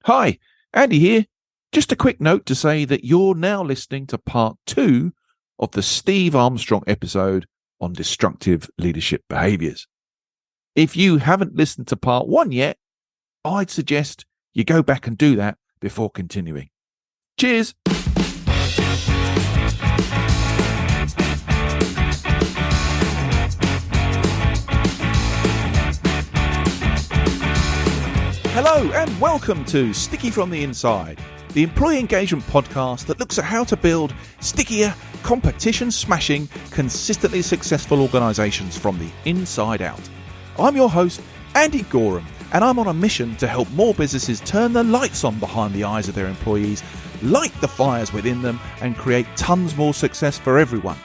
Hi, Andy here. Just a quick note to say that you're now listening to part 2 of the Steve Armstrong episode on Destructive Leadership Behaviours. If you haven't listened to part 1 yet, I'd suggest you go back and do that before continuing. Cheers. Hello and welcome to Sticky from the Inside, the employee engagement podcast that looks at how to build stickier, competition-smashing, consistently successful organisations from the inside out. I'm your host, Andy Gorham, and I'm on a mission to help more businesses turn the lights on behind the eyes of their employees, light the fires within them, and create tons more success for everyone.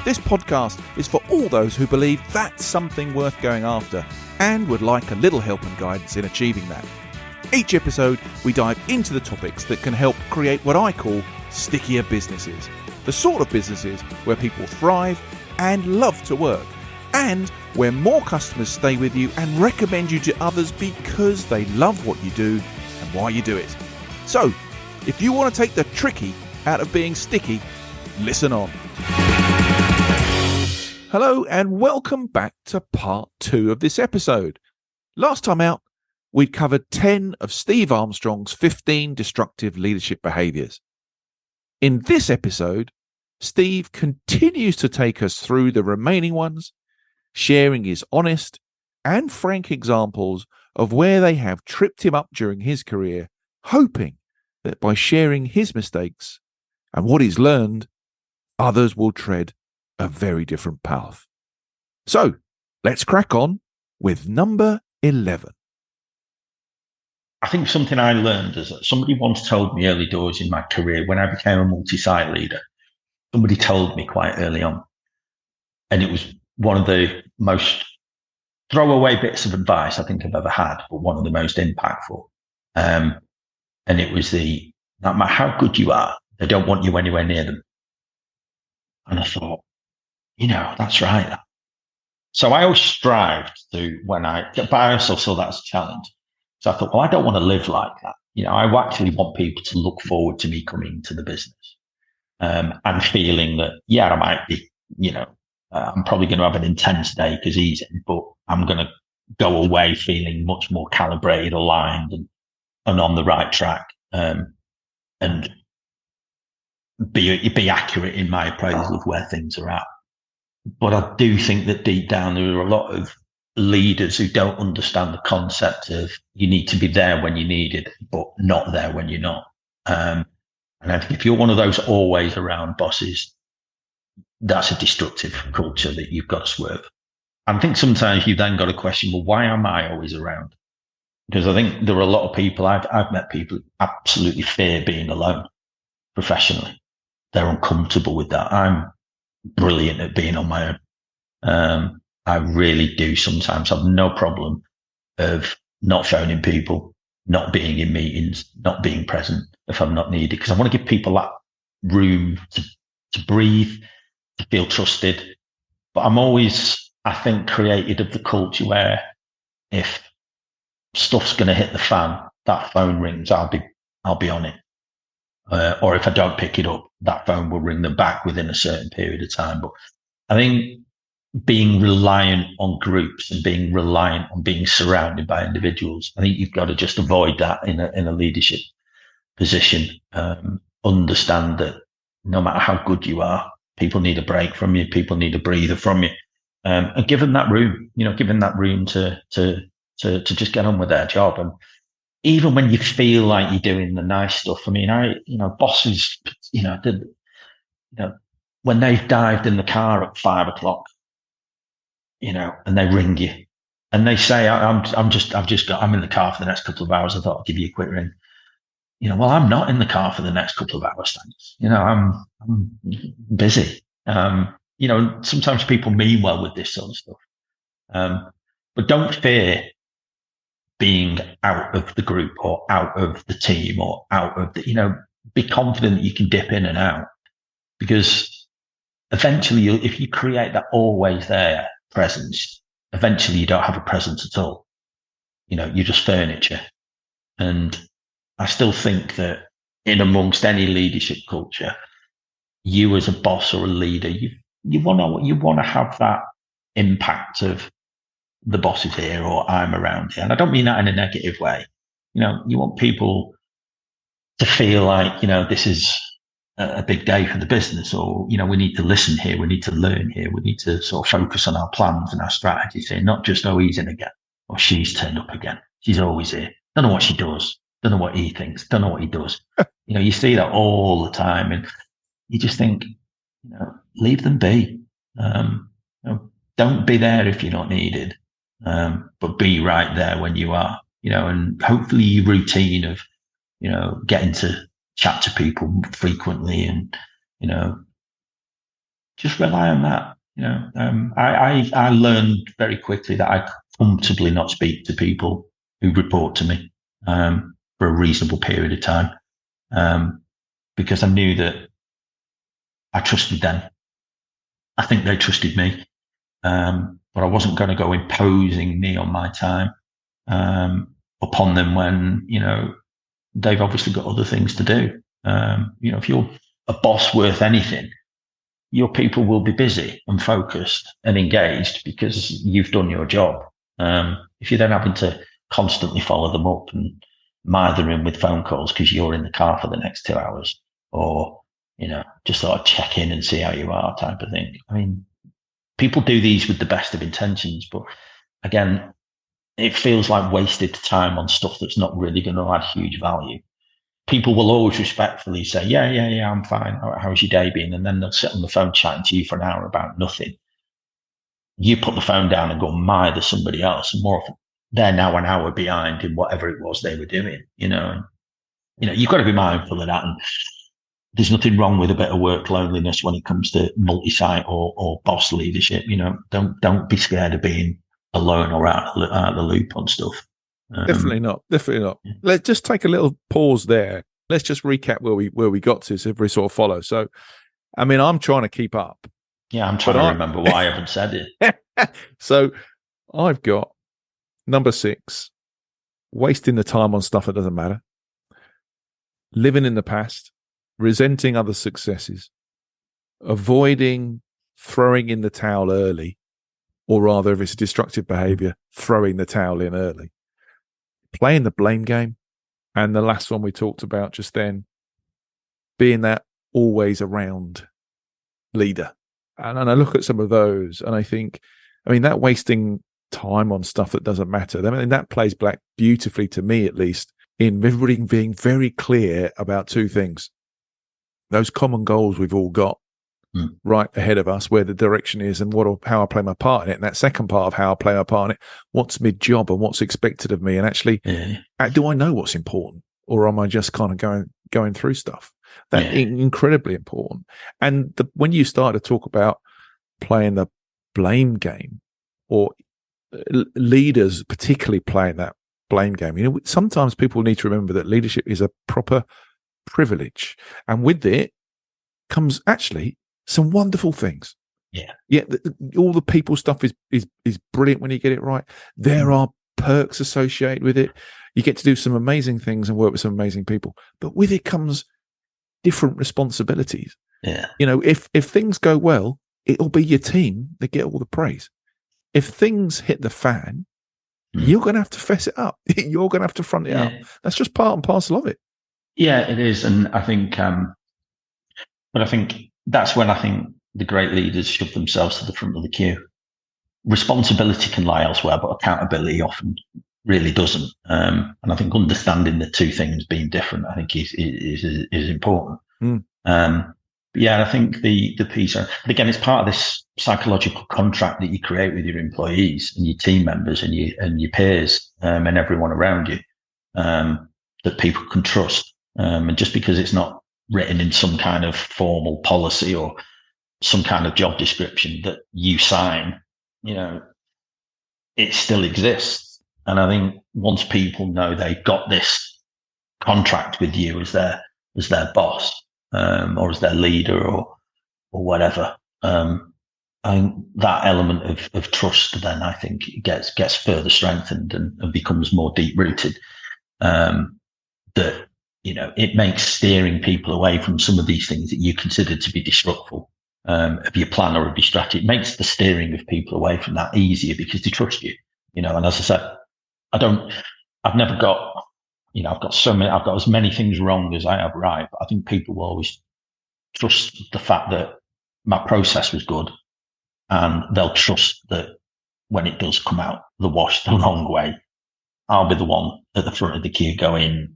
This podcast is for all those who believe that's something worth going after and would like a little help and guidance in achieving that. Each episode, we dive into the topics that can help create what I call stickier businesses. The sort of businesses where people thrive and love to work, and where more customers stay with you and recommend you to others because they love what you do and why you do it. So, if you want to take the tricky out of being sticky, listen on. Hello and welcome back to part 2 of this episode. Last time out, we covered 10 of Steve Armstrong's 15 destructive leadership behaviours. In this episode, Steve continues to take us through the remaining ones, sharing his honest and frank examples of where they have tripped him up during his career, hoping that by sharing his mistakes and what he's learned, others will tread a very different path. So, let's crack on with number 11. I think something I learned is that somebody once told me early doors in my career, when I became a multi-site leader, somebody told me quite early on, and it was one of the most throwaway bits of advice I think I've ever had, but one of the most impactful. And it was no matter how good you are, they don't want you anywhere near them. And I thought, that's right. So I always strived to but I also saw that as a challenge. So I thought, well, I don't want to live like that. I actually want people to look forward to me coming to the business and feeling that, I might be, I'm probably going to have an intense day because he's in, but I'm going to go away feeling much more calibrated, aligned and on the right track and be accurate in my appraisal of where things are at. But I do think that deep down there are a lot of leaders who don't understand the concept of you need to be there when you need it, but not there when you're not. And I think if you're one of those always around bosses, that's a destructive culture that you've got to swerve. I think sometimes you've then got to question, well, why am I always around? Because I think there are a lot of people, I've met people who absolutely fear being alone professionally. They're uncomfortable with that. I'm brilliant at being on my own. I really do sometimes have no problem of not phoning people, not being in meetings, not being present if I'm not needed, because I want to give people that room to breathe, to feel trusted. But I'm always, I think, created of the culture where if stuff's going to hit the fan, that phone rings, I'll be on it. Or if I don't pick it up, that phone will ring them back within a certain period of time. But I think being reliant on groups and being reliant on being surrounded by individuals, I think you've got to just avoid that in a leadership position. Understand that no matter how good you are, people need a break from you. People need a breather from you, and give them that room. Give them that room to just get on with their job. And even when you feel like you're doing the nice stuff, I mean, bosses, when they've dived in the car at 5:00, and they ring you and they say, I'm in the car for the next couple of hours. I thought I'd give you a quick ring. Well, I'm not in the car for the next couple of hours. Thanks. I'm busy. Sometimes people mean well with this sort of stuff. But don't fear being out of the group or out of the team or out of be confident that you can dip in and out, because eventually if you create that always there presence, eventually you don't have a presence at all. You're just furniture. And I still think that in amongst any leadership culture, you as a boss or a leader, you want to have that impact of the boss is here or I'm around here. And I don't mean that in a negative way. You want people to feel like, this is a big day for the business, or, we need to listen here. We need to learn here. We need to sort of focus on our plans and our strategies here, not just, oh, he's in again or she's turned up again. She's always here. Don't know what she does. Don't know what he thinks. Don't know what he does. You see that all the time. And you just think, leave them be. Don't be there if you're not needed, but be right there when you are, and hopefully your routine of, getting to chat to people frequently and, just rely on that. I learned very quickly that I comfortably not speak to people who report to me for a reasonable period of time, because I knew that I trusted them. I think they trusted me, but I wasn't going to go imposing me on my time upon them when, they've obviously got other things to do. If you're a boss worth anything, your people will be busy and focused and engaged because you've done your job. If you're then having to constantly follow them up and mither in with phone calls because you're in the car for the next 2 hours, or, just sort of check in and see how you are type of thing. I mean, people do these with the best of intentions, but again, it feels like wasted time on stuff that's not really going to add huge value. People will always respectfully say, yeah, I'm fine. How's your day been? And then they'll sit on the phone chatting to you for an hour about nothing. You put the phone down and go mither somebody else, and more often they're now an hour behind in whatever it was they were doing, And, you've got to be mindful of that. And there's nothing wrong with a bit of work loneliness when it comes to multi-site or boss leadership. Don't be scared of being alone or out of the loop on stuff. Definitely not. Let's just take a little pause there. Let's just recap where we got to, so everybody sort of follow. So, I mean, I'm trying to keep up. Yeah, I'm trying to remember why I haven't said it. So, I've got number 6, wasting the time on stuff that doesn't matter, living in the past, resenting other successes, avoiding throwing in the towel early, or rather, if it's a destructive behavior, throwing the towel in early, playing the blame game, and the last one we talked about just then, being that always around leader. And I look at some of those and I think, that wasting time on stuff that doesn't matter, that plays back beautifully to me, at least, in everybody being very clear about 2 things. Those common goals we've all got right ahead of us, where the direction is and how I play my part in it. And that second part of how I play my part in it, what's my job and what's expected of me. And actually, do I know what's important, or am I just kind of going through stuff? That's incredibly important. And when you start to talk about playing the blame game, or leaders particularly playing that blame game, sometimes people need to remember that leadership is a proper privilege, and with it comes actually some wonderful things. All the people stuff is brilliant when you get it right. There are perks associated with it. You get to do some amazing things and work with some amazing people, but with it comes different responsibilities. If things go well, it'll be your team that get all the praise. If things hit the fan, you're going to have to fess it up. You're going to have to front it up. That's just part and parcel of it. Yeah, it is. And I think, but I think that's when I think the great leaders shove themselves to the front of the queue. Responsibility can lie elsewhere, but accountability often really doesn't. And I think understanding the 2 things being different, I think is important. But yeah, I think the piece, and again, it's part of this psychological contract that you create with your employees and your team members and your peers and everyone around you, that people can trust. And just because it's not written in some kind of formal policy or some kind of job description that you sign, it still exists. And I think once people know they've got this contract with you as their boss, or as their leader or whatever, that element of trust then I think gets further strengthened and becomes more deep rooted. That, it makes steering people away from some of these things that you consider to be disruptful of your plan or of your strategy. It makes the steering of people away from that easier because they trust you. And as I said, I've never got, I've got as many things wrong as I have right, but I think people will always trust the fact that my process was good, and they'll trust that when it does come out the wash the wrong way, I'll be the one at the front of the queue going,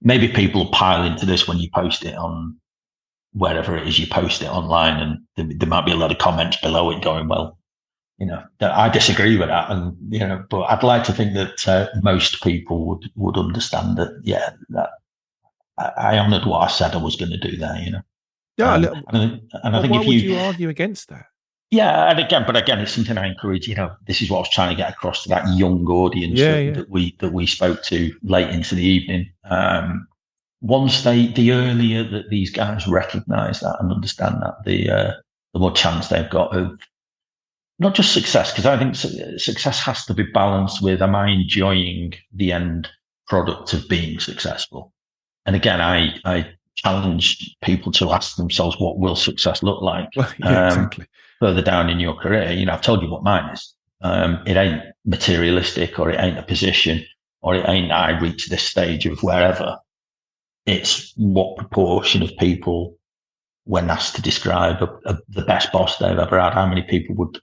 maybe people will pile into this when you post it on wherever it is you post it online, and there might be a lot of comments below it going, well, that I disagree with that. And, but I'd like to think that most people would understand that, that I honoured what I said I was going to do there, Yeah. and I think why if would you argue against that? Yeah, and again, it's something I encourage. This is what I was trying to get across to that young audience that we spoke to late into the evening. Once the earlier that these guys recognise that and understand that, the more chance they've got of not just success, because I think success has to be balanced with, am I enjoying the end product of being successful? And again, I challenge people to ask themselves, what will success look like? Well, exactly. Further down in your career. I've told you what mine is. It ain't materialistic, or it ain't a position, or it ain't I reach this stage of wherever. It's what proportion of people, when asked to describe the best boss they've ever had, how many people would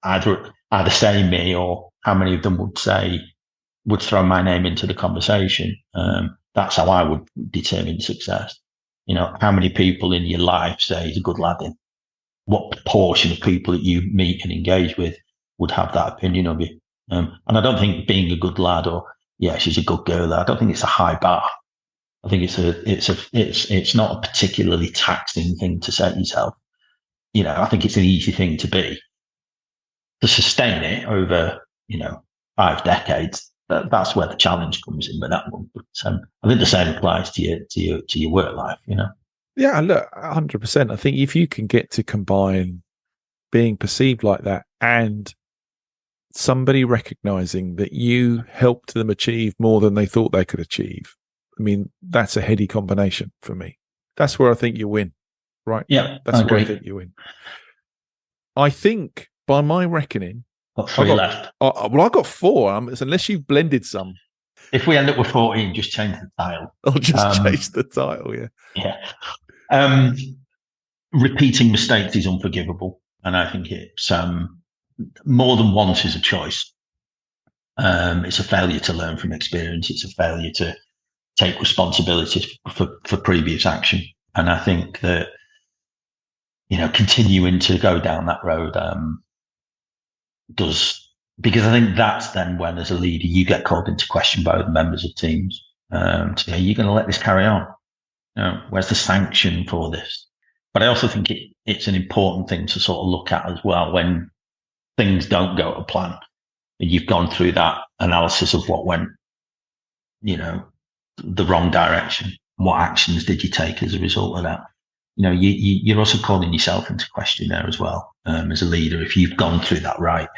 either say me, or how many of them would throw my name into the conversation. That's how I would determine success. How many people in your life say he's a good lad in? What proportion of people that you meet and engage with would have that opinion of you? And I don't think being a good lad, or she's a good girl, I don't think it's a high bar. I think it's not a particularly taxing thing to set yourself. I think it's an easy thing to be. To sustain it over, 5 decades, that's where the challenge comes in with that one. But I think the same applies to your work life. Yeah, look, 100%. I think if you can get to combine being perceived like that and somebody recognizing that you helped them achieve more than they thought they could achieve, I mean, that's a heady combination for me. That's where I think you win, right? Yeah, that's where I think you win. I think, by my reckoning, got 3 left. Well, I got 4. Unless you've blended some. If we end up with 14, just change the title. I'll just change the title. Yeah. Repeating mistakes is unforgivable, and I think it's more than once is a choice. It's a failure to learn from experience. It's a failure to take responsibility for previous action. And I think that continuing to go down that road because I think that's then when, as a leader, you get called into question by other members of teams. To say, are you going to let this carry on? Where's the sanction for this? But I also think it's an important thing to sort of look at as well when things don't go to plan. You've gone through that analysis of what went, the wrong direction. What actions did you take as a result of that? You're also calling yourself into question there as well, as a leader, if you've gone through that right,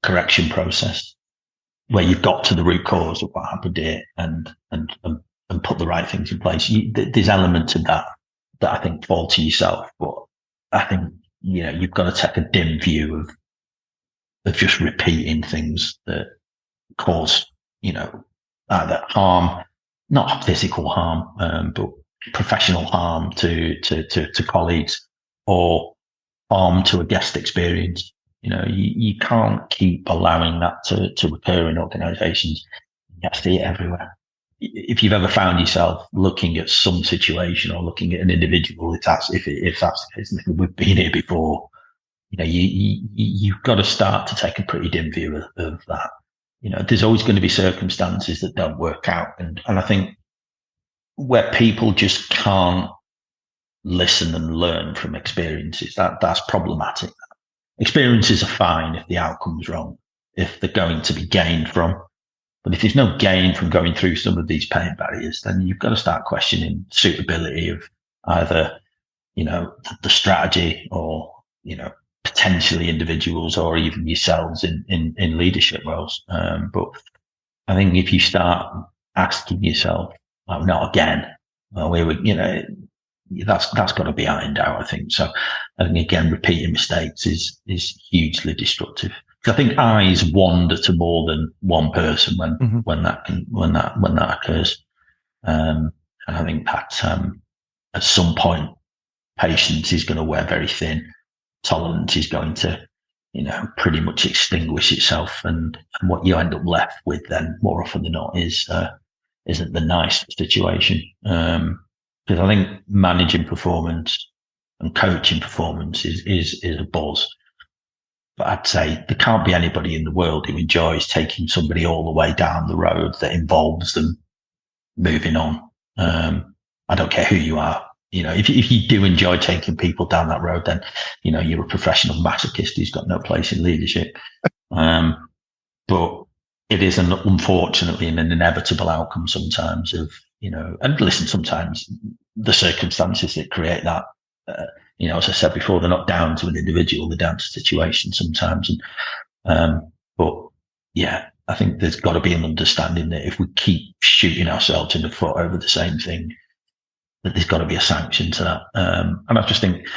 correction process where you've got to the root cause of what happened here and put the right things in place. There's elements of that I think fall to yourself, but I think, you've got to take a dim view of just repeating things that cause, either harm, not physical harm, but professional harm to colleagues, or harm to a guest experience. You can't keep allowing that to occur in organizations. You see it everywhere. If you've ever found yourself looking at some situation or looking at an individual, if that's the case, we've been here before, you've got to start to take a pretty dim view of that. There's always going to be circumstances that don't work out. And I think where people just can't listen and learn from experiences, that's problematic. Experiences are fine if the outcome's wrong, if they're going to be gained from. But if there's no gain from going through some of these pain barriers, then you've got to start questioning suitability of either, the strategy, or, potentially individuals or even yourselves in leadership roles. But I think if you start asking yourself, like, not again, well, we would, that's got to be ironed out, I think. So I think, again, repeating mistakes is hugely destructive. Because I think eyes wander to more than one person when that occurs. And I think that at some point, patience is going to wear very thin. Tolerance is going to, pretty much extinguish itself, and what you end up left with then, more often than not, isn't the nice situation. Because I think managing performance and coaching performance is a buzz. But I'd say there can't be anybody in the world who enjoys taking somebody all the way down the road that involves them moving on. I don't care who you are. If you do enjoy taking people down that road, then, you're a professional masochist who's got no place in leadership. But it is unfortunately an inevitable outcome sometimes of, and listen, sometimes the circumstances that create that, as I said before, they're not down to an individual, they're down to situation sometimes. But yeah, I think there's got to be an understanding that if we keep shooting ourselves in the foot over the same thing, that there's got to be a sanction to that. And I just think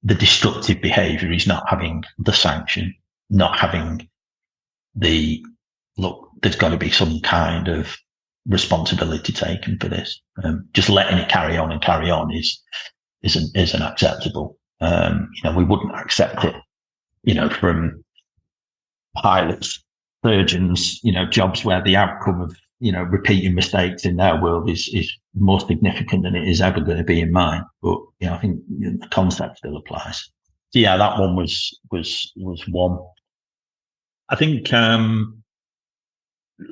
the destructive behaviour is not having the sanction, not having there's got to be some kind of responsibility taken for this. Just letting it carry on isn't acceptable. We wouldn't accept it, from pilots, surgeons, jobs where the outcome of, repeating mistakes in their world is more significant than it is ever going to be in mine. But, I think the concept still applies. So yeah, that one was one. I think,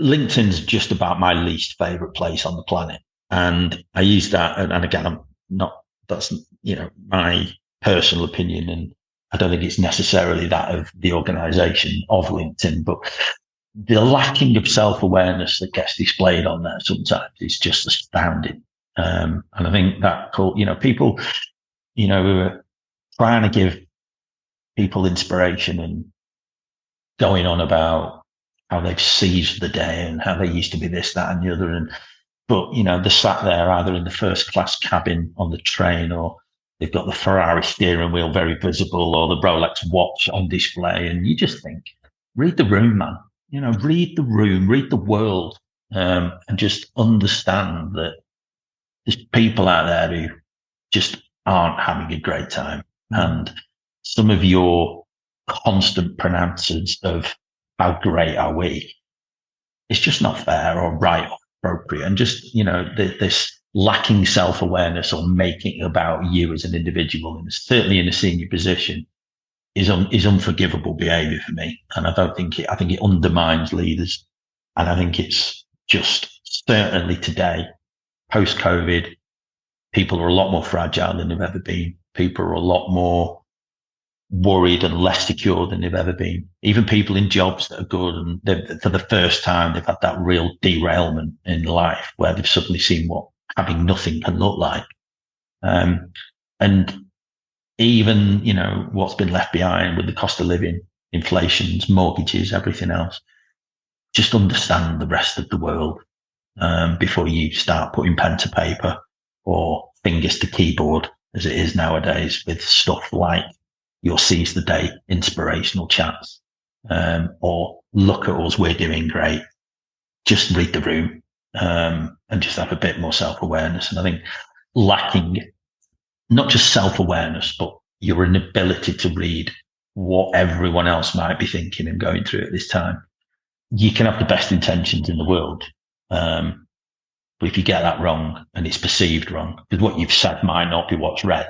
LinkedIn's just about my least favorite place on the planet. And I use that. And again, that's my personal opinion. And I don't think it's necessarily that of the organization of LinkedIn, but the lacking of self-awareness that gets displayed on there sometimes is just astounding. And I think that, people, who are trying to give people inspiration and going on about how they've seized the day and how they used to be this, that, and the other. But they're sat there either in the first class cabin on the train, or they've got the Ferrari steering wheel very visible, or the Rolex watch on display. And you just think, read the room, man. Read the room, read the world, and just understand that there's people out there who just aren't having a great time. And some of your constant pronouncers of how great are we, it's just not fair or right or appropriate. And just, this lacking self-awareness or making it about you as an individual, and certainly in a senior position, is unforgivable behaviour for me. And I think it undermines leaders. And I think it's just, certainly today, post-COVID, people are a lot more fragile than they've ever been. People are a lot more worried and less secure than they've ever been. Even people in jobs that are good, and for the first time, they've had that real derailment in life where they've suddenly seen what having nothing can look like. And even, what's been left behind with the cost of living, inflations, mortgages, everything else. Just understand the rest of the world before you start putting pen to paper or fingers to keyboard, as it is nowadays, with stuff like your seize the day inspirational chats, or look at us, we're doing great. Just read the room, and just have a bit more self-awareness. And I think lacking not just self-awareness, but your inability to read what everyone else might be thinking and going through at this time. You can have the best intentions in the world, but if you get that wrong and it's perceived wrong, because what you've said might not be what's read,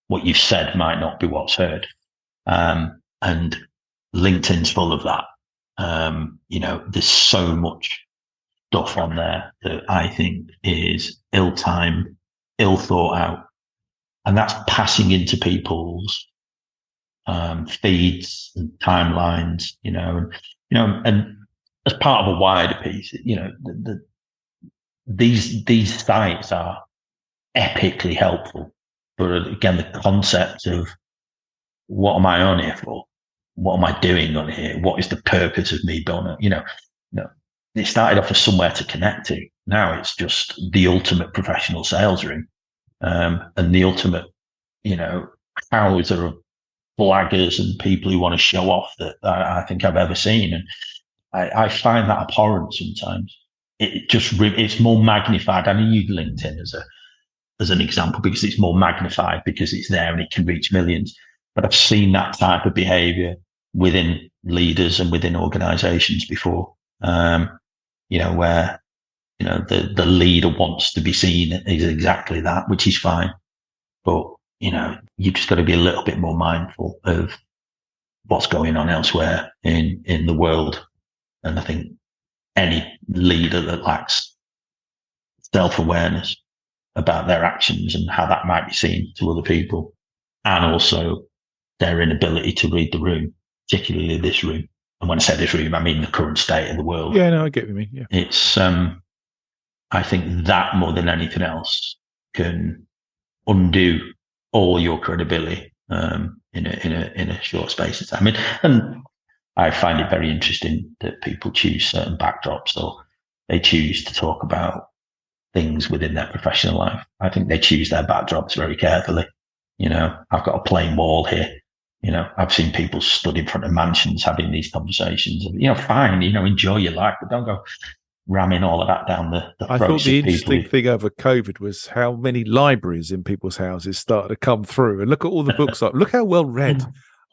what you've said might not be what's heard. And LinkedIn's full of that. There's so much stuff on there that I think is ill-timed, ill thought out. And that's passing into people's feeds and timelines, and as part of a wider piece, these sites are epically helpful. But again, the concept of what am I on here for? What am I doing on here? What is the purpose of me being on? It started off as somewhere to connect to. Now it's just the ultimate professional sales room, and the ultimate, houser of blaggers and people who want to show off that I think I've ever seen. And I find that abhorrent sometimes. It's more magnified. I use LinkedIn as an example because it's more magnified because it's there and it can reach millions. But I've seen that type of behavior within leaders and within organizations before, where, the leader wants to be seen as exactly that, which is fine. But, you've just got to be a little bit more mindful of what's going on elsewhere in the world. And I think any leader that lacks self-awareness about their actions and how that might be seen to other people, and also their inability to read the room, particularly this room. And when I say this room, I mean the current state of the world. Yeah, no, I get what you mean. Yeah. It's, I think that more than anything else can undo all your credibility in a short space of time. And I find it very interesting that people choose certain backdrops, or they choose to talk about things within their professional life. I think they choose their backdrops very carefully. I've got a plain wall here. I've seen people stood in front of mansions having these conversations. And, fine, enjoy your life, but don't go ramming all of that down the I thought the interesting thing over COVID was how many libraries in people's houses started to come through. And look at all the books. Look how well read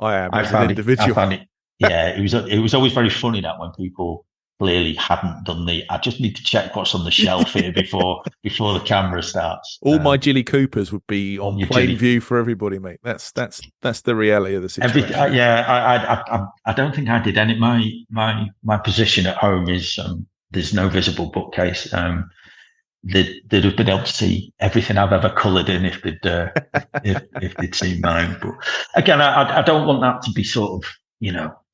I am as an individual. It was always very funny that when people clearly hadn't done I just need to check what's on the shelf here before the camera starts. All my Jilly Coopers would be on plain view for everybody, mate. That's the reality of the situation. I don't think I did any. My position at home is there's no visible bookcase. They'd have been able to see everything I've ever coloured in if they'd seen mine. But again, I don't want that to be sort of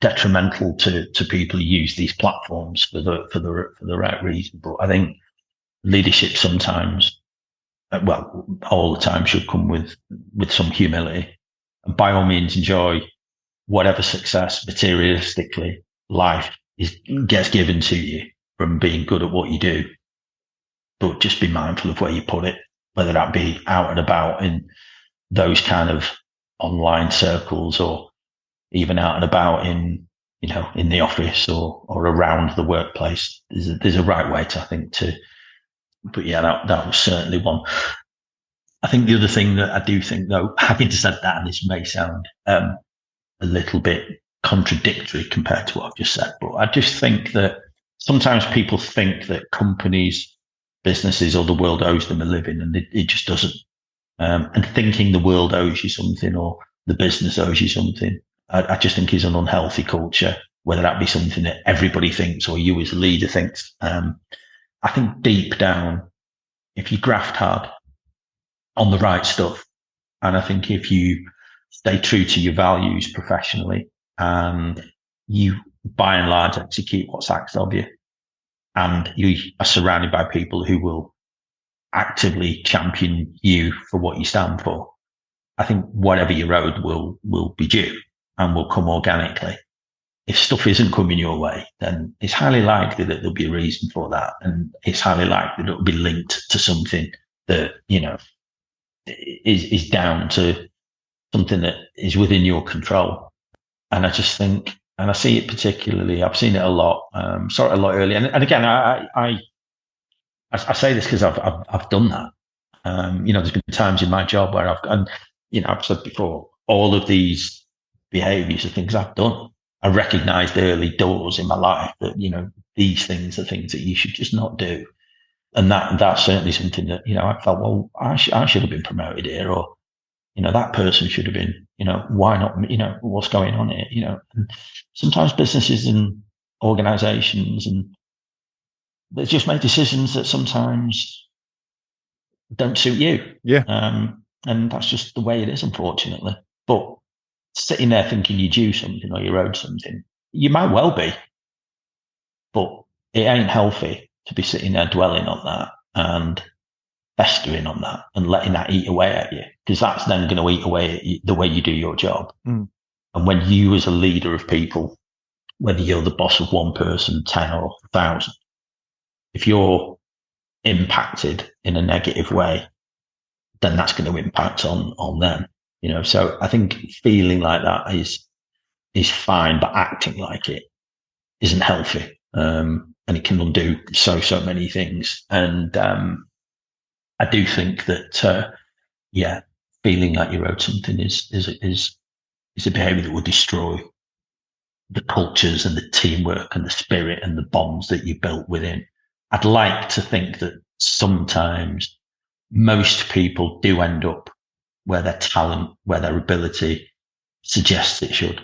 detrimental to people who use these platforms for the right reason. But I think leadership sometimes, all the time, should come with some humility. And by all means, enjoy whatever success materialistically life gets given to you from being good at what you do. But just be mindful of where you put it, whether that be out and about in those kind of online circles, or even out and about in the office or around the workplace. There's a right way but yeah, that was certainly one. I think the other thing that I do think, though, having said that, and this may sound a little bit contradictory compared to what I've just said, but I just think that sometimes people think that companies, businesses, or the world owes them a living, and it just doesn't. And thinking the world owes you something or the business owes you something, I just think is an unhealthy culture, whether that be something that everybody thinks or you as a leader thinks. I think deep down, if you graft hard on the right stuff, and I think if you stay true to your values professionally, and you by and large execute what's asked of you, and you are surrounded by people who will actively champion you for what you stand for, I think whatever you're owed will be due and will come organically. If stuff isn't coming your way, then it's highly likely that there'll be a reason for that. And it's highly likely that it'll be linked to something that, is down to something that is within your control. And I just think, and I see it particularly, I've seen it a lot, saw it a lot earlier. And again, I say this because I've done that. There's been times in my job where I've said before, all of these behaviors are things I've done. I recognized early doors in my life that, these things are things that you should just not do. And that's certainly something that, I felt, well, I should have been promoted here, or, that person should have been, why not, what's going on here, and sometimes businesses and organizations, and they just make decisions that sometimes don't suit you. Yeah. And that's just the way it is, unfortunately. But sitting there thinking you do something or you're owed something, you might well be, but it ain't healthy to be sitting there dwelling on that. And festering on that and letting that eat away at you, because that's then going to eat away at you, the way you do your job. Mm. And when you, as a leader of people, whether you're the boss of one person, 10 or 1,000, if you're impacted in a negative way, then that's going to impact on them. So I think feeling like that is fine, but acting like it isn't healthy. And it can undo so many things. And I do think that feeling like you're owed something is a behaviour that will destroy the cultures and the teamwork and the spirit and the bonds that you built within. I'd like to think that sometimes most people do end up where their talent, where their ability suggests it should.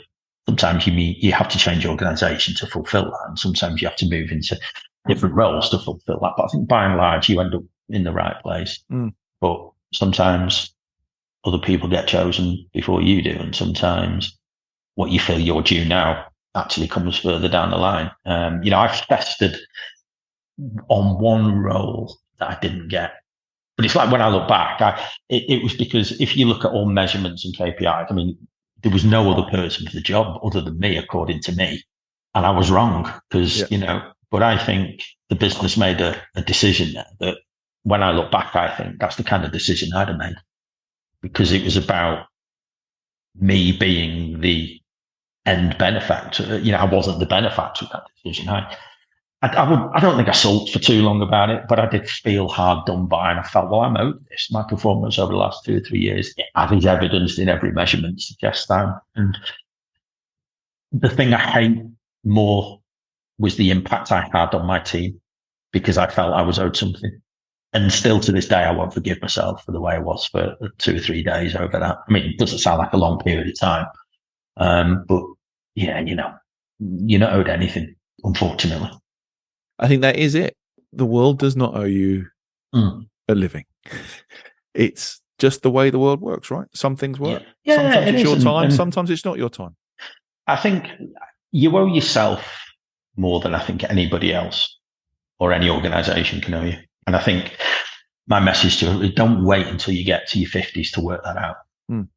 Sometimes you have to change organisation to fulfil that, and sometimes you have to move into different roles to fulfil that. But I think by and large, you end up in the right place. Mm. But sometimes other people get chosen before you do, and sometimes what you feel you're due now actually comes further down the line. I've festered on one role that I didn't get. But it's like when I look back, it was because if you look at all measurements and KPIs, I mean, there was no other person for the job other than me, according to me. And I was wrong because, but I think the business made a decision there that when I look back, I think that's the kind of decision I'd have made, because it was about me being the end benefactor. I wasn't the benefactor of that decision. I don't think I sulked for too long about it, but I did feel hard done by, and I felt, well, I'm owed this. My performance over the last 2 or 3 years, as is evidenced in every measurement, suggests that. And the thing I hate more was the impact I had on my team, because I felt I was owed something. And still to this day, I won't forgive myself for the way I was for 2 or 3 days over that. I mean, it doesn't sound like a long period of time. But yeah, you're not owed anything, unfortunately. I think that is it. The world does not owe you a living. It's just the way the world works, right? Some things work. Yeah, sometimes it's your time. Sometimes it's not your time. I think you owe yourself more than I think anybody else or any organisation can owe you. And I think my message to you is, don't wait until you get to your 50s to work that out. And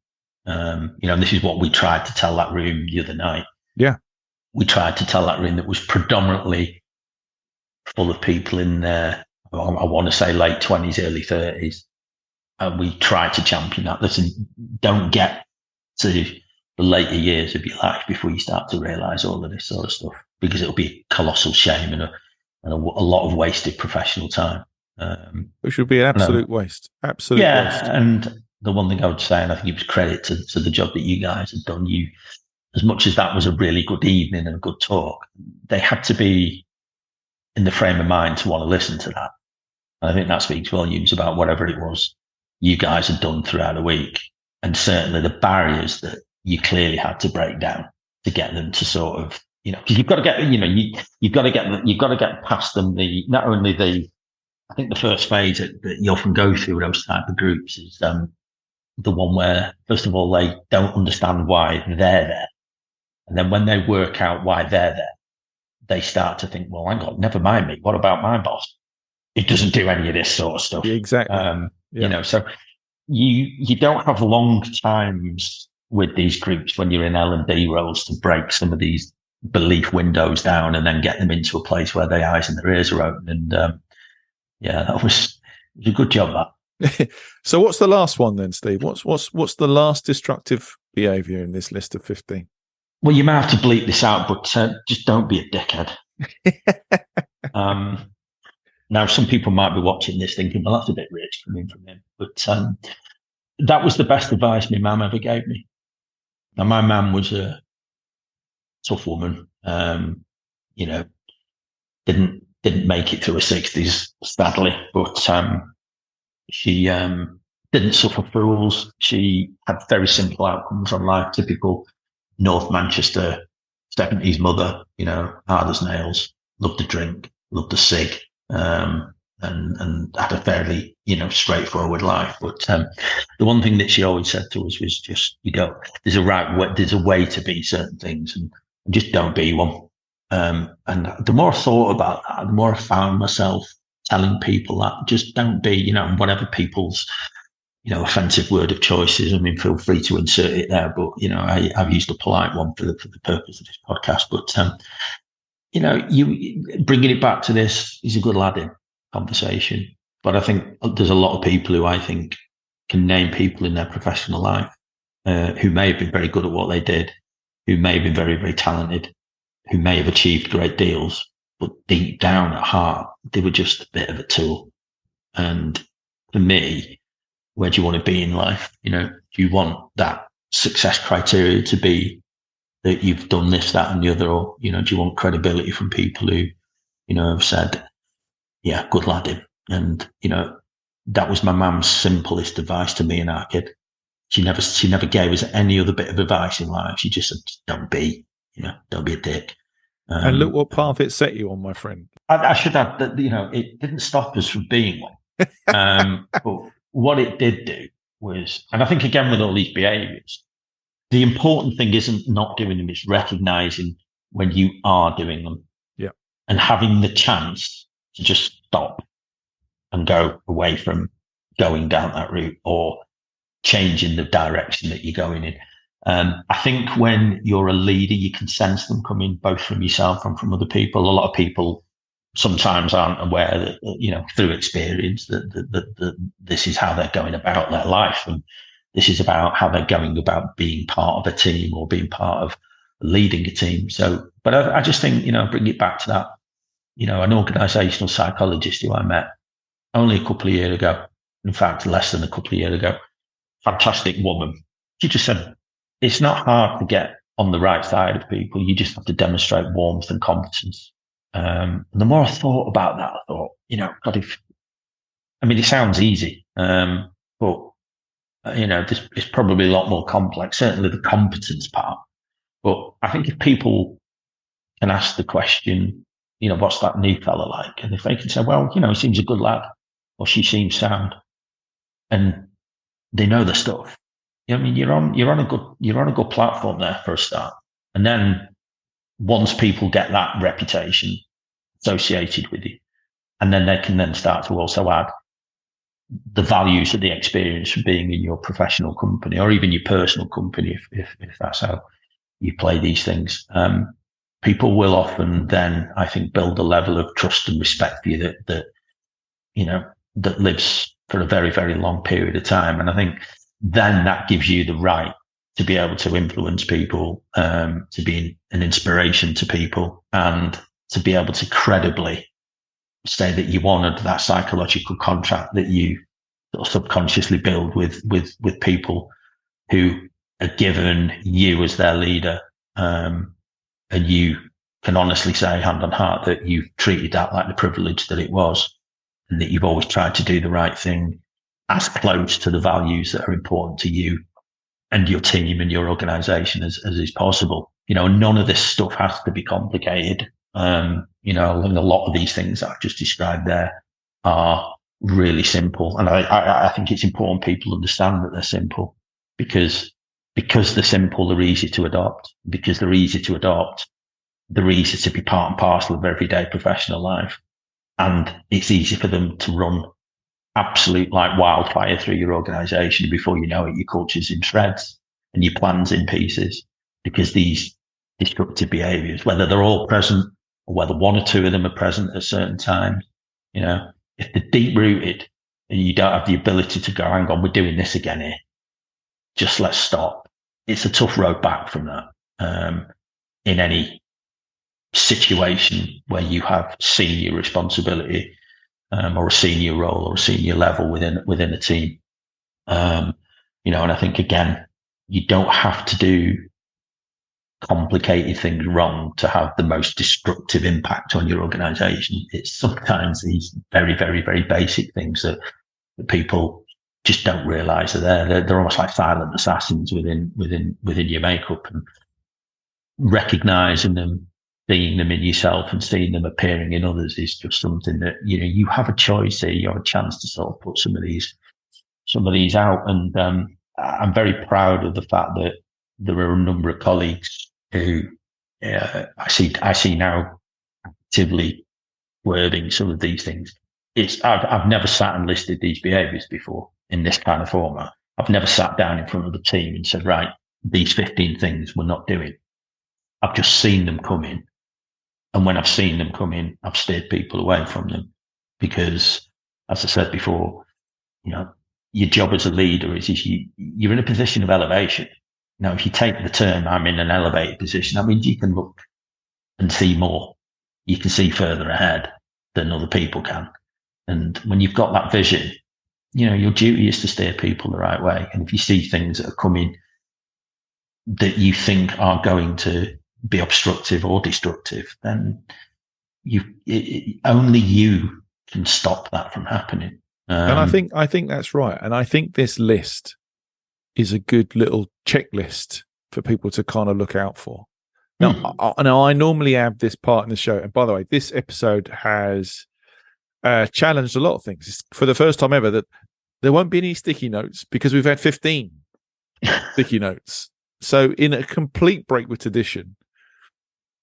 this is what we tried to tell that room the other night. Yeah. We tried to tell that room that was predominantly full of people in their, I want to say late 20s, early 30s. And we tried to champion that. Listen, don't get to the later years of your life before you start to realise all of this sort of stuff, because it'll be colossal shame and a lot of wasted professional time. Which would be an absolute waste. Absolute waste. And the one thing I would say, and I think it was credit to the job that you guys had done, as much as that was a really good evening and a good talk, they had to be in the frame of mind to want to listen to that. And I think that speaks volumes about whatever it was you guys had done throughout the week, and certainly the barriers that you clearly had to break down to get them to sort of, because you've got to get, you've got to get past them. Not only I think the first phase that you often go through those type of groups is the one where, first of all, they don't understand why they're there. And then when they work out why they're there, they start to think, well, hang on, never mind me. What about my boss? It doesn't do any of this sort of stuff. Exactly. So you don't have long times with these groups when you're in L&D roles to break some of these belief windows down and then get them into a place where their eyes and their ears are open. And that was a good job, that. So what's the last one then, Steve? What's the last destructive behaviour in this list of 15? Well, you may have to bleep this out, but just don't be a dickhead. Now, some people might be watching this thinking, well, that's a bit rich coming from him. But that was the best advice my mum ever gave me. Now, my mum was a tough woman. Didn't make it through her 60s, sadly, but she didn't suffer fools. She had very simple outcomes on life, typical North Manchester 70s mother, hard as nails, loved to drink, loved to cig, and had a fairly, straightforward life. But the one thing that she always said to us was just, there's a way to be certain things, and just don't be one. And the more I thought about that, the more I found myself telling people that. Just don't be, whatever people's, offensive word of choice is. I mean, feel free to insert it there, but, I've used a polite one for the purpose of this podcast. But, you bringing it back to this is a good lad in conversation. But I think there's a lot of people who I think can name people in their professional life who may have been very good at what they did, who may have been very, very talented, who may have achieved great deals, but deep down at heart, they were just a bit of a tool. And for me, where do you want to be in life? Do you want that success criteria to be that you've done this, that, and the other? Or, do you want credibility from people who, have said, yeah, good lad in. And, that was my mum's simplest advice to me and our kid. She never gave us any other bit of advice in life. She just said, don't be a dick. And look what path it set you on, my friend. I should add that, it didn't stop us from being one. But what it did do was, and I think again with all these behaviours, the important thing isn't not doing them, it's recognising when you are doing them. Yeah. And having the chance to just stop and go away from going down that route or changing the direction that you're going in. I think when you're a leader, you can sense them coming both from yourself and from other people. A lot of people sometimes aren't aware that, through experience that this is how they're going about their life. And this is about how they're going about being part of a team or being part of leading a team. So, but I just think, bring it back to that, an organizational psychologist who I met only a couple of years ago, in fact, less than a couple of years ago, fantastic woman. She just said, it's not hard to get on the right side of people. You just have to demonstrate warmth and competence. And the more I thought about that, I thought, God, it sounds easy, but, it's probably a lot more complex, certainly the competence part. But I think if people can ask the question, what's that new fella like? And if they can say, well, he seems a good lad, or she seems sound, and they know the stuff. You're on a good platform there for a start. And then once people get that reputation associated with you, and then they can then start to also add the values of the experience from being in your professional company or even your personal company, if that's how you play these things. People will often then, I think, build a level of trust and respect for you that lives for a very, very long period of time. And I think then that gives you the right to be able to influence people, to be an inspiration to people, and to be able to credibly say that you honored that psychological contract that you sort of subconsciously build with people who are given you as their leader. And you can honestly say hand on heart that you've treated that like the privilege that it was, and that you've always tried to do the right thing as close to the values that are important to you and your team and your organization as is possible. None of this stuff has to be complicated. And a lot of these things that I've just described there are really simple. And I think it's important people understand that they're simple because they're simple, they're easy to adopt. Because they're easy to adopt, they're easy to be part and parcel of everyday professional life. And it's easy for them to run absolute like wildfire through your organization. Before you know it, your culture's in shreds and your plans in pieces, because these destructive behaviors, whether they're all present or whether one or two of them are present at certain times, if they're deep rooted and you don't have the ability to go, hang on, we're doing this again here, just let's stop. It's a tough road back from that. In any situation where you have senior responsibility, or a senior role or a senior level within a team. And I think again, you don't have to do complicated things wrong to have the most destructive impact on your organization. It's sometimes these very, very, very basic things that people just don't realize are there. They're almost like silent assassins within your makeup, and recognizing them, seeing them in yourself and seeing them appearing in others is just something that, you have a choice here. You have a chance to sort of put some of these out. And I'm very proud of the fact that there are a number of colleagues who I see now actively wording some of these things. I've never sat and listed these behaviours before in this kind of format. I've never sat down in front of the team and said, right, these 15 things we're not doing. I've just seen them come in. And when I've seen them come in, I've steered people away from them because, as I said before, your job as a leader is you're in a position of elevation. Now, if you take the term, I'm in an elevated position, that means you can look and see more. You can see further ahead than other people can. And when you've got that vision, your duty is to steer people the right way. And if you see things that are coming that you think are going to be obstructive or destructive, then only you can stop that from happening. And I think that's right. And I think this list is a good little checklist for people to kind of look out for. Now, I normally have this part in the show. And by the way, this episode has challenged a lot of things. It's for the first time ever that there won't be any sticky notes because we've had 15 sticky notes. So in a complete break with tradition,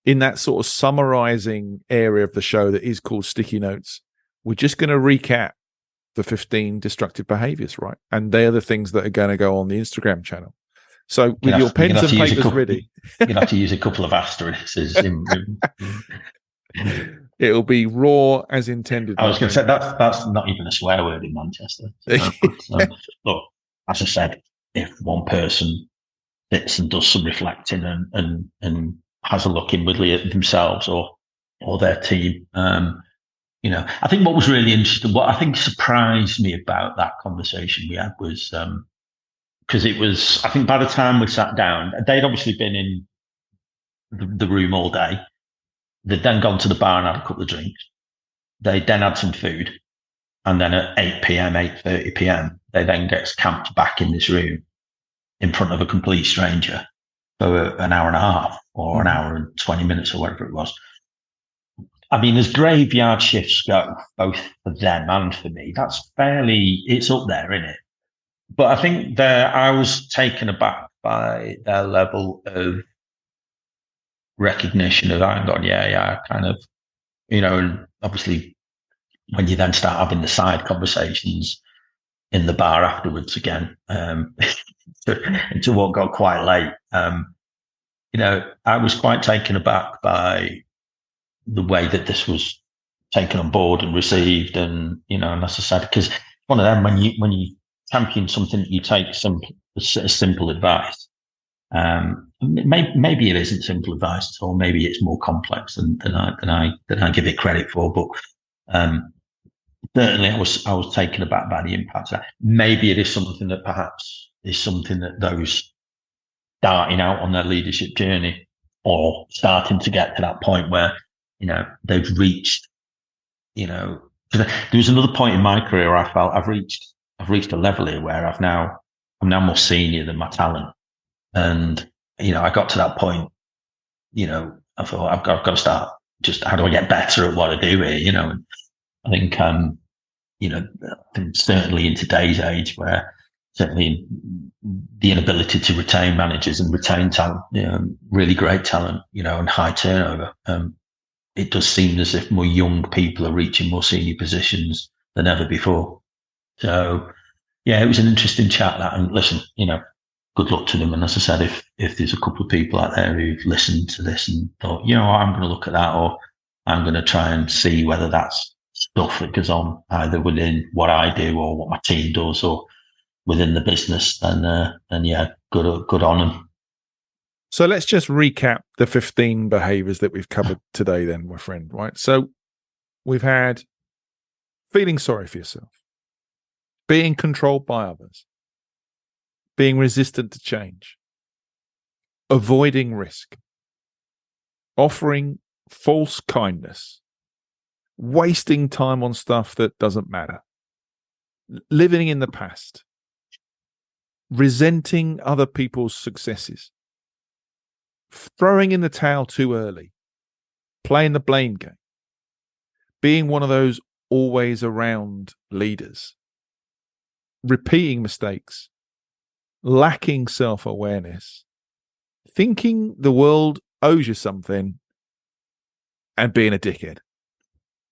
in that sort of summarizing area of the show that is called sticky notes, we're just going to recap the 15 destructive behaviors, right? And they're the things that are going to go on the Instagram channel. So with your pens and papers ready. You're going to have to use a couple of asterisks. It'll be raw as intended. I was going to say, that's not even a swear word in Manchester. Look, as I said, if one person sits and does some reflecting and has a look inwardly at themselves or their team, I think what was really interesting, what I think surprised me about that conversation we had was because it was, I think by the time we sat down, they'd obviously been in the room all day. They'd then gone to the bar and had a couple of drinks. They then had some food. And then at 8 p.m., 8:30 p.m., they then get camped back in this room in front of a complete stranger for an hour and a half or an hour and 20 minutes or whatever it was. I mean, as graveyard shifts go, both for them and for me, it's up there, isn't it? But I think I was taken aback by their level of recognition of, hang on, kind of, and obviously when you then start having the side conversations in the bar afterwards again, into what got quite late, I was quite taken aback by the way that this was taken on board and received. And, and as I said, because one of them, when you champion something that you take simple advice, maybe it isn't simple advice at all. Maybe it's more complex than I give it credit for. But certainly, I was taken aback by the impact of that. Maybe it is something that perhaps is something that those starting out on their leadership journey or starting to get to that point where they've reached. There was another point in my career where I felt I've reached a level here where I'm now more senior than my talent. And, I got to that point, I thought I've got to start just how do I get better at what I do here, and I think, I think certainly in today's age where certainly the inability to retain managers and retain talent, really great talent, and high turnover, it does seem as if more young people are reaching more senior positions than ever before. So, it was an interesting chat that, and listen, good luck to them. And as I said, if there's a couple of people out there who've listened to this and thought, I'm going to look at that, or I'm going to try and see whether that's stuff that goes on either within what I do or what my team does or within the business, then good on them. So let's just recap the 15 behaviors that we've covered today then, my friend, right? So we've had feeling sorry for yourself, being controlled by others, being resistant to change, avoiding risk, offering false kindness, wasting time on stuff that doesn't matter, living in the past, resenting other people's successes, throwing in the towel too early, playing the blame game, being one of those always around leaders, repeating mistakes, lacking self-awareness, thinking the world owes you something, and being a dickhead.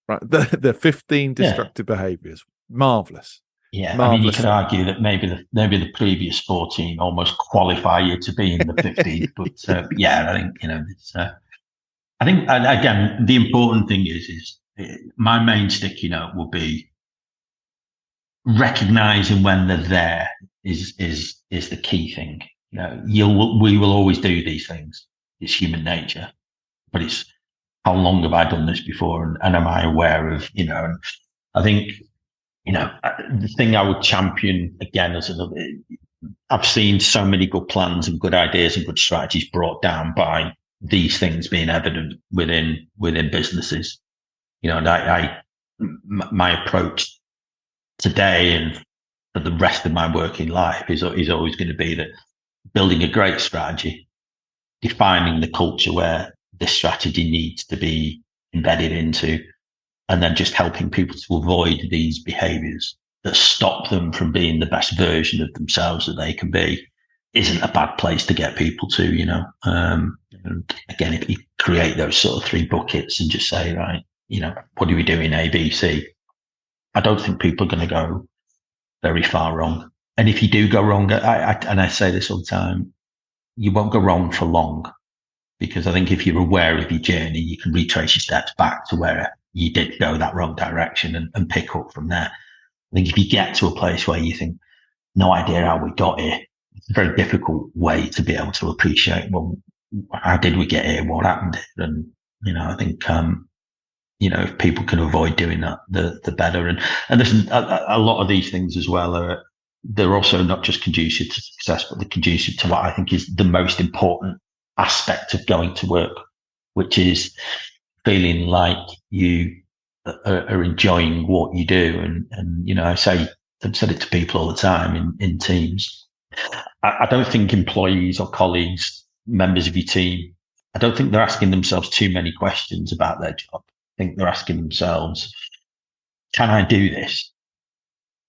Right. The 15 destructive behaviours. Marvellous. Yeah, Marvellous. I mean, you could argue that maybe the previous 14 almost qualify you to be in the 15th, but yeah, I think it's. I think again, the important thing is my main sticky note will be recognizing when they're there is the key thing. We will always do these things. It's human nature, but it's how long have I done this before, and am I aware of And I think the thing I would champion again as another. I've seen so many good plans and good ideas and good strategies brought down by these things being evident within businesses. And my approach today and for the rest of my working life is always going to be that building a great strategy, defining the culture where this strategy needs to be embedded into, and then just helping people to avoid these behaviors that stop them from being the best version of themselves that they can be isn't a bad place to get people to. And again, if you create those sort of 3 buckets and just say, right, what are we doing A, B, C? I don't think people are going to go very far wrong. And if you do go wrong, I say this all the time, you won't go wrong for long, because I think if you're aware of your journey, you can retrace your steps back to where you did go that wrong direction and pick up from there. I think if you get to a place where you think, no idea how we got here, it's a very difficult way to be able to appreciate, well, how did we get here? What happened? And, I think, if people can avoid doing that, the better. And listen, a lot of these things as well they're also not just conducive to success, but they're conducive to what I think is the most important aspect of going to work, which is feeling like you are enjoying what you do. And I've said it to people all the time in teams. I don't think employees or colleagues, members of your team, I don't think they're asking themselves too many questions about their job. I think they're asking themselves, can I do this?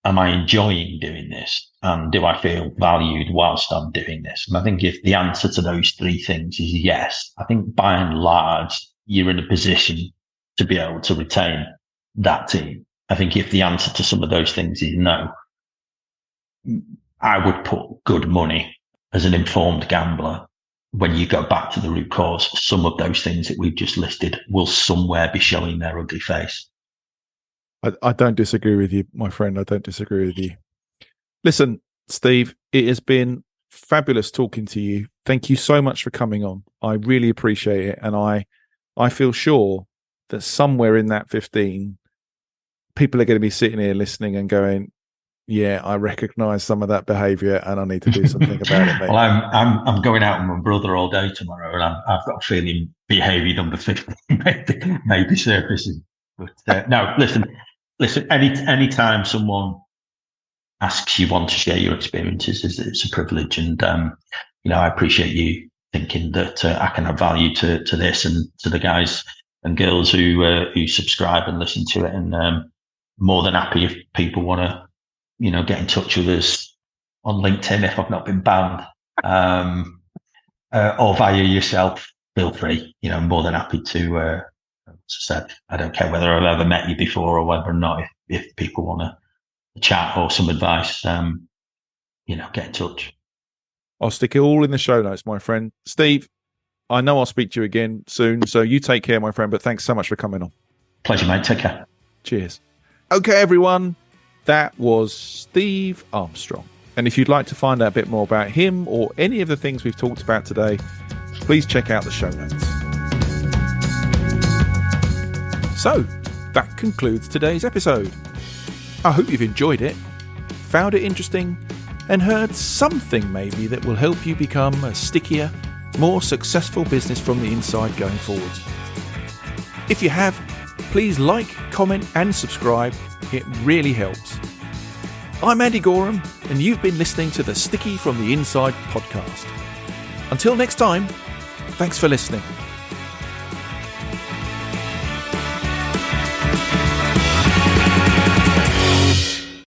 Am I enjoying doing this? And do I feel valued whilst I'm doing this? And I think if the answer to those 3 things is yes, I think by and large, you're in a position to be able to retain that team. I think if the answer to some of those things is no, I would put good money as an informed gambler. When you go back to the root cause, some of those things that we've just listed will somewhere be showing their ugly face. I don't disagree with you, my friend. I don't disagree with you. Listen, Steve, it has been fabulous talking to you. Thank you so much for coming on. I really appreciate it. And I feel sure that somewhere in that 15, people are going to be sitting here listening and going, yeah, I recognise some of that behaviour and I need to do something about it, mate. Well, I'm going out with my brother all day tomorrow, and I've got a feeling behaviour number 15 may be surfacing. But no, listen. Anytime someone asks you to share your experiences, it's a privilege, and I appreciate you thinking that I can add value to this and to the guys and girls who subscribe and listen to it. And more than happy if people want to, get in touch with us on LinkedIn if I've not been banned, or via yourself. Feel free. More than happy to. As I said, I don't care whether I've ever met you before or whether or not. If people want to chat or some advice, get in touch. I'll stick it all in the show notes, my friend. Steve, I know I'll speak to you again soon, so you take care, my friend, but thanks so much for coming on. Pleasure, mate. Take care. Cheers. Okay, everyone, that was Steve Armstrong. And if you'd like to find out a bit more about him or any of the things we've talked about today, please check out the show notes. So, that concludes today's episode. I hope you've enjoyed it, found it interesting, and heard something maybe that will help you become a stickier, more successful business from the inside going forwards. If you have, please like, comment and subscribe. It really helps. I'm Andy Gorham, and you've been listening to the Sticky from the Inside podcast. Until next time, thanks for listening.